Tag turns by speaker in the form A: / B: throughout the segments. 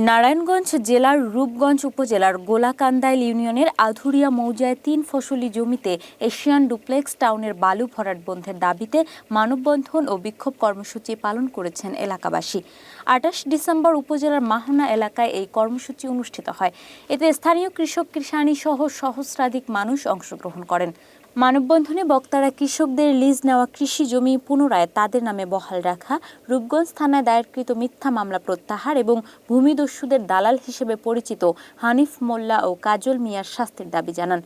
A: নারায়ণগঞ্জ জেলার রূপগঞ্জ উপজেলার গোলাকান্দাইল ইউনিয়নের আধুরিয়া মৌজায় ৩ ফসলি জমিতে এশিয়ান ডুপ্লেক্স টাউনের বালু ভরাট বন্ধের দাবিতে মানববন্ধন ও বিক্ষোভ কর্মসূচি পালন করেছেন এলাকাবাসী। ২৮ ডিসেম্বর উপজেলার মাহনা এলাকায় এই কর্মসূচি অনুষ্ঠিত হয়। এতে স্থানীয় কৃষক কৃষানী সহ সহস্রাধিক মানুষ অংশগ্রহণ করেন। মানববন্ধনে বক্তারা কৃষকদের লিজ নেওয়া কৃষি জমি পুনরায় তাদের নামে বহাল রাখা, রূপগঞ্জ থানায় দায়েরকৃত মিথ্যা মামলা প্রত্যাহার এবং ভূমিদস্যুদের দালাল হিসেবে পরিচিত হানিফ মোল্লা ও কাজল মিয়ার শাস্তির দাবি জানান।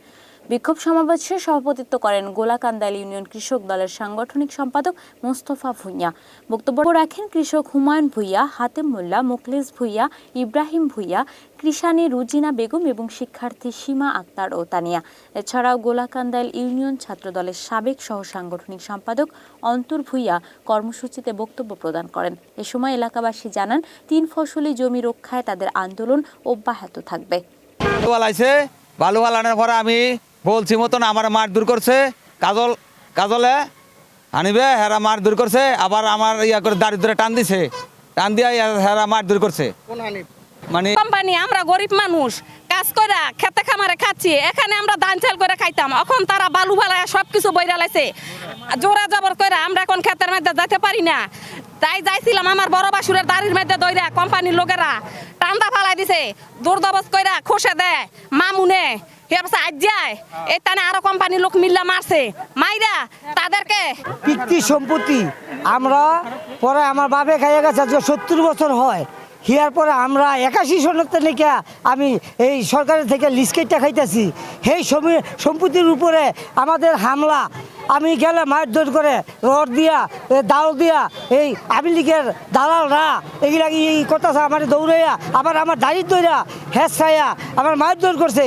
A: বিক্ষোভ সমাবেশে সভাপতিত্ব করেন গোলাকান্দাইল ইউনিয়ন কৃষক দলের সাংগঠনিক সম্পাদক মোস্তফা ভূঁইয়া। বক্তব্য রাখেন কৃষক হুমায়ুন ভূঁইয়া, হাতেম মোল্লা, মোখলেস ভূঁইয়া, ইব্রাহিম ভূঁইয়া, কৃষানী রুজিনা বেগম এবং শিক্ষার্থী সীমা আক্তার ও তানিয়া। এছাড়াও গোলাকান্দাইল ইউনিয়ন ছাত্র দলের সাবেক সহ সাংগঠনিক সম্পাদক অন্তর ভূঁইয়া কর্মসূচিতে বক্তব্য প্রদান করেন। এ সময় এলাকাবাসী জানান ৩ ফসলি জমি রক্ষায় তাদের আন্দোলন অব্যাহত থাকবে।
B: বালু আলানোর পরে আমি বলছি মতন আমার মারধর করছে, কাজলে আনিবে হেরা মারধর করছে, আবার আমার ইয়া করে দারিদ্রে টান দিছে, টান দিয়া হেরা মারধর করছে। মানে
C: কোম্পানি আমরা গরিব মানুষ কাজ করে খেতে খামারে খাচ্ছি, এখানে আমরা ধান চাল করে খাইতাম, এখন তারা বালু ফালায় সবকিছু বইরা লাইছে, জোরা জবর করে আমরা এখন ক্ষেতের মধ্যে যেতে পারি না। তাই যাইছিলাম আমার বড় বাসুরের দাড়ির মধ্যে দইরা কোম্পানির লোকেরা টান্দা ফালাই দিছে, দৌড়দবস কইরা খসে দেয় মামুনে আরো কোম্পানির লোক মিল্লা মারছে, মাইরা তাদেরকে
D: পিতৃ সম্পত্তি আমরা পরে আমার বাপে খাইয়া গেছে 70 বছর হয়। হিয়ার পরে আমরা 81 সনতে নাকি আমি এই সরকারের থেকে লিস্কেটটা খাইতেছি। সেই সম্পত্তির উপরে আমাদের হামলা, আমি গেলে মারধর করে রড দিয়া দাও দিয়া এই আওয়ামী লীগের দালালরা এগুলা এই কথা আমার দৌড়াইয়া আবার আমার দাঁড়িয়ে দৌড়া হেস খাইয়া আমার মারধর করছে।